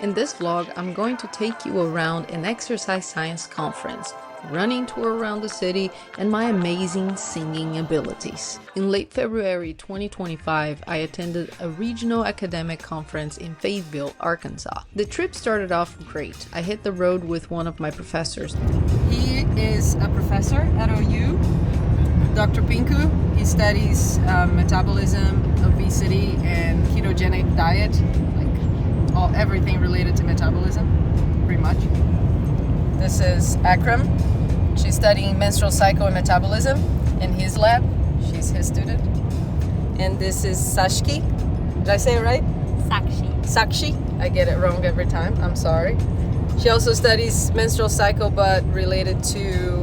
In this vlog, I'm going to take you around an exercise science conference, running tour around the city, and my amazing singing abilities. In late February 2025, I attended a regional academic conference in Fayetteville, Arkansas. The trip started off great. I hit the road with one of my professors. He is a professor at OU, Dr. Pinku. He studies metabolism, obesity, and ketogenic diet, everything related to metabolism, pretty much. This is Akram. She's studying menstrual cycle and metabolism in his lab. She's his student. And this is Sashki. Did I say it right? Sakshi. I get it wrong every time. I'm sorry. She also studies menstrual cycle, but related to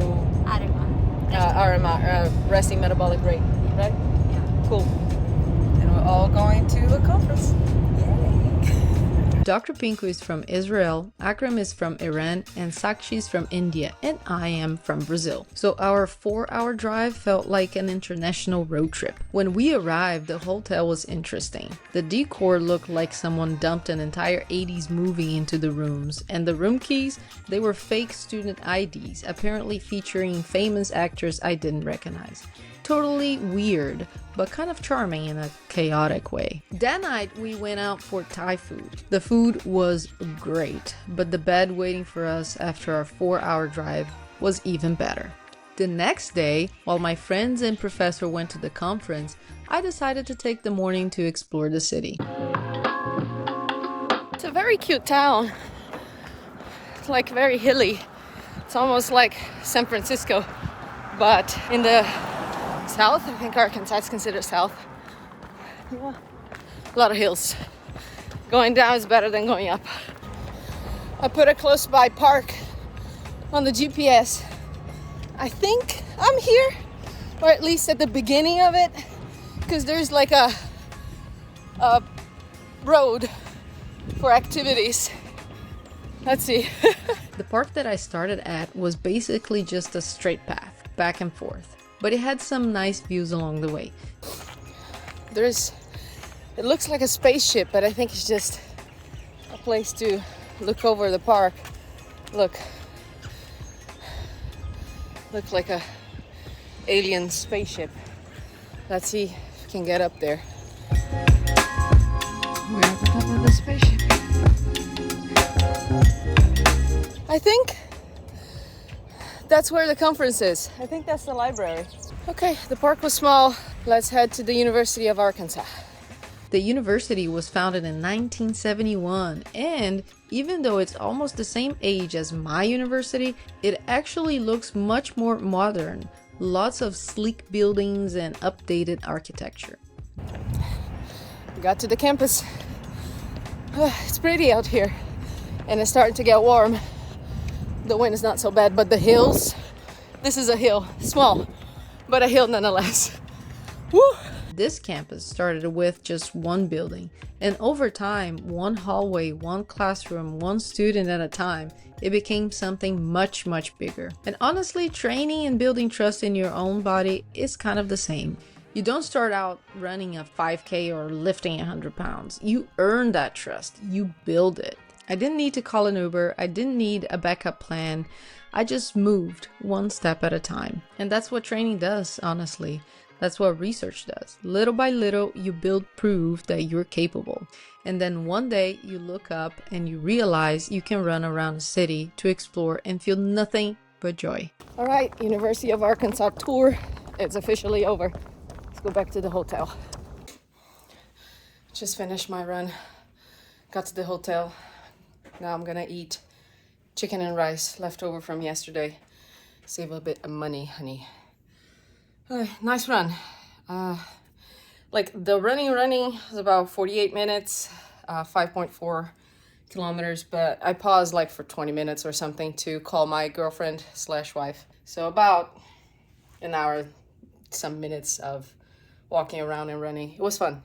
RMR, resting metabolic rate, right? Yeah. Cool. And we're all going to a conference. Dr. Pinku is from Israel, Akram is from Iran, and Sakshi is from India, and I am from Brazil. So our 4-hour drive felt like an international road trip. When we arrived, the hotel was interesting. The decor looked like someone dumped an entire 80s movie into the rooms, and the room keys, they were fake student IDs, apparently featuring famous actors I didn't recognize. Totally weird, but kind of charming in a chaotic way. That night, we went out for Thai food. The food was great, but the bed waiting for us after our 4-hour drive was even better. The next day, while my friends and professor went to the conference, I decided to take the morning to explore the city. It's a very cute town. It's like very hilly. It's almost like San Francisco, but in the south. I think Arkansas is considered south. Yeah. A lot of hills. Going down is better than going up. I put a close by park on the GPS. I think I'm here, or at least at the beginning of it, because there's like a road for activities. Let's see. The park that I started at was basically just a straight path, back and forth. But it had some nice views along the way. It looks like a spaceship, but I think it's just a place to look over the park. Look like a alien spaceship. Let's see if we can get up there. We're at the top of the spaceship. I think that's where the conference is. I think that's the library. Okay, the park was small. Let's head to the University of Arkansas. The university was founded in 1971, and even though it's almost the same age as my university, it actually looks much more modern. Lots of sleek buildings and updated architecture. Got to the campus. It's pretty out here, and it's starting to get warm. The wind is not so bad, but the hills, this is a hill, small, but a hill nonetheless. Woo! This campus started with just one building, and over time, one hallway, one classroom, one student at a time, it became something much, much bigger. And honestly, training and building trust in your own body is kind of the same. You don't start out running a 5K or lifting 100 pounds. You earn that trust. You build it. I didn't need to call an Uber. I didn't need a backup plan. I just moved one step at a time. And that's what training does, honestly. That's what research does. Little by little, you build proof that you're capable. And then one day you look up and you realize you can run around a city to explore and feel nothing but joy. All right, University of Arkansas tour. It's officially over. Let's go back to the hotel. Just finished my run. Got to the hotel. Now I'm gonna eat chicken and rice left over from yesterday. Save a bit of money, honey. Nice run. Like the running was about 48 minutes, 5.4 kilometers, but I paused like for 20 minutes or something to call my girlfriend / wife. So about an hour, some minutes of walking around and running. It was fun.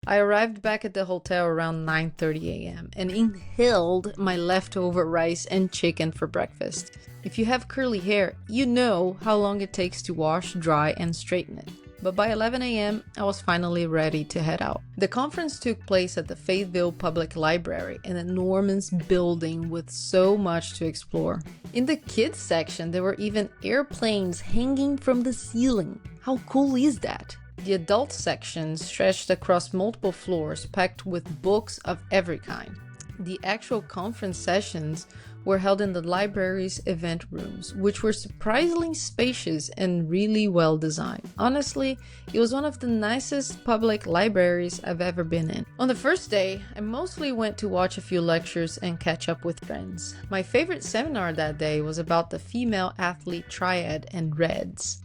I arrived back at the hotel around 9:30 a.m. and inhaled my leftover rice and chicken for breakfast. If you have curly hair, you know how long it takes to wash, dry, and straighten it. but by 11 a.m. I was finally ready to head out. The conference took place at the Fayetteville Public Library, an enormous building with so much to explore. In the kids section, there were even airplanes hanging from the ceiling. How cool is that? The adult section stretched across multiple floors packed with books of every kind. The actual conference sessions were held in the library's event rooms, which were surprisingly spacious and really well designed. Honestly, it was one of the nicest public libraries I've ever been in. On the first day, I mostly went to watch a few lectures and catch up with friends. My favorite seminar that day was about the female athlete triad and REDS.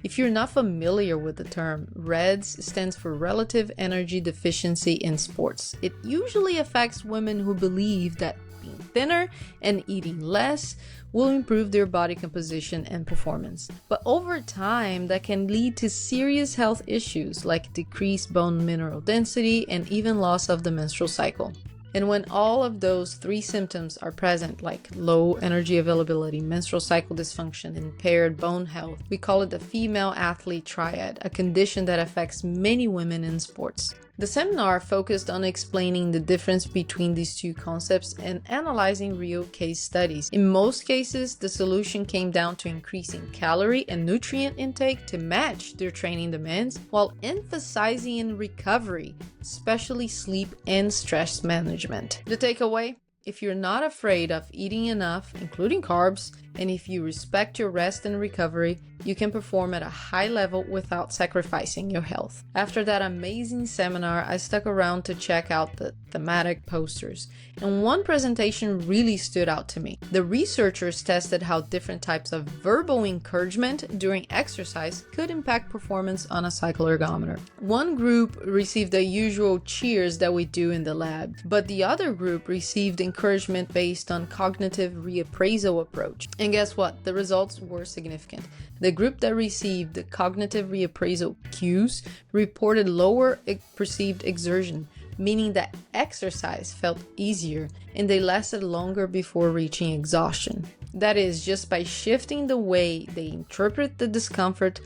If you're not familiar with the term, REDS stands for Relative Energy Deficiency in Sports. It usually affects women who believe that being thinner and eating less will improve their body composition and performance. But over time, that can lead to serious health issues like decreased bone mineral density and even loss of the menstrual cycle. And when all of those three symptoms are present, like low energy availability, menstrual cycle dysfunction, and impaired bone health, we call it the female athlete triad, a condition that affects many women in sports. The seminar focused on explaining the difference between these two concepts and analyzing real case studies. In most cases, the solution came down to increasing calorie and nutrient intake to match their training demands, while emphasizing recovery, especially sleep and stress management. The takeaway? If you're not afraid of eating enough, including carbs, and if you respect your rest and recovery, you can perform at a high level without sacrificing your health. After that amazing seminar, I stuck around to check out the thematic posters, and one presentation really stood out to me. The researchers tested how different types of verbal encouragement during exercise could impact performance on a cycle ergometer. One group received the usual cheers that we do in the lab, but the other group received encouragement based on cognitive reappraisal approach. And guess what? The results were significant. The group that received the cognitive reappraisal cues reported lower perceived exertion, meaning that exercise felt easier and they lasted longer before reaching exhaustion. That is, just by shifting the way they interpret the discomfort,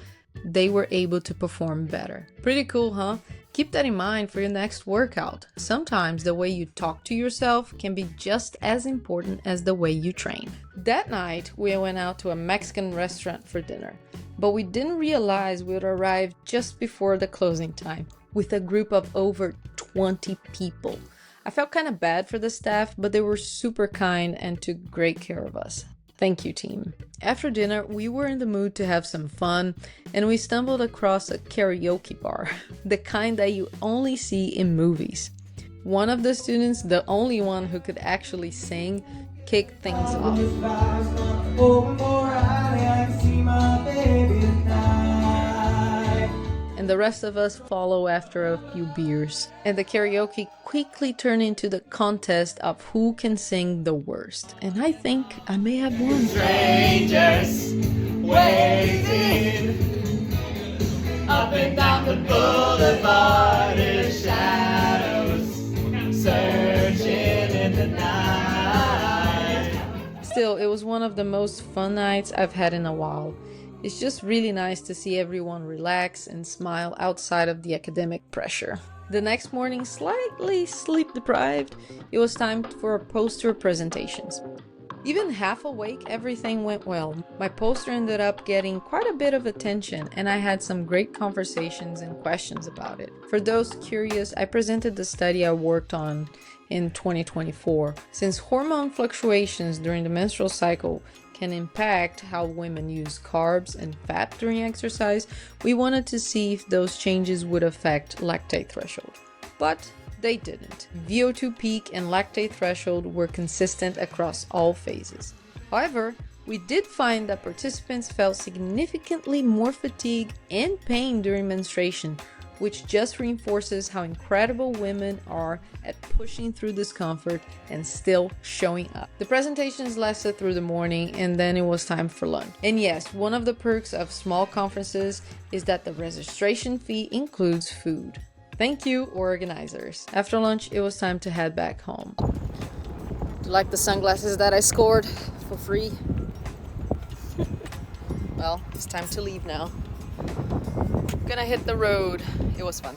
they were able to perform better. Pretty cool, huh? Keep that in mind for your next workout. Sometimes the way you talk to yourself can be just as important as the way you train. That night, we went out to a Mexican restaurant for dinner, but we didn't realize we would arrive just before the closing time with a group of over 20 people. I felt kind of bad for the staff, but they were super kind and took great care of us. Thank you, team. After dinner, we were in the mood to have some fun, and we stumbled across a karaoke bar, the kind that you only see in movies. One of the students, the only one who could actually sing, kicked things off. And the rest of us follow after a few beers. And the karaoke quickly turned into the contest of who can sing the worst. And I think I may have won. Strangers waiting up and down the boulevard in shadows, searching in the night. Still, it was one of the most fun nights I've had in a while. It's just really nice to see everyone relax and smile outside of the academic pressure. The next morning, slightly sleep deprived, it was time for poster presentations. Even half awake, everything went well. My poster ended up getting quite a bit of attention, and I had some great conversations and questions about it. For those curious, I presented the study I worked on in 2024. Since hormone fluctuations during the menstrual cycle can impact how women use carbs and fat during exercise, we wanted to see if those changes would affect lactate threshold. But they didn't. VO2 peak and lactate threshold were consistent across all phases. However, we did find that participants felt significantly more fatigue and pain during menstruation, which just reinforces how incredible women are at pushing through discomfort and still showing up. The presentations lasted through the morning, and then it was time for lunch. And yes, one of the perks of small conferences is that the registration fee includes food. Thank you, organizers. After lunch, it was time to head back home. Do you like the sunglasses that I scored for free? Well, it's time to leave now. Gonna hit the road. It was fun.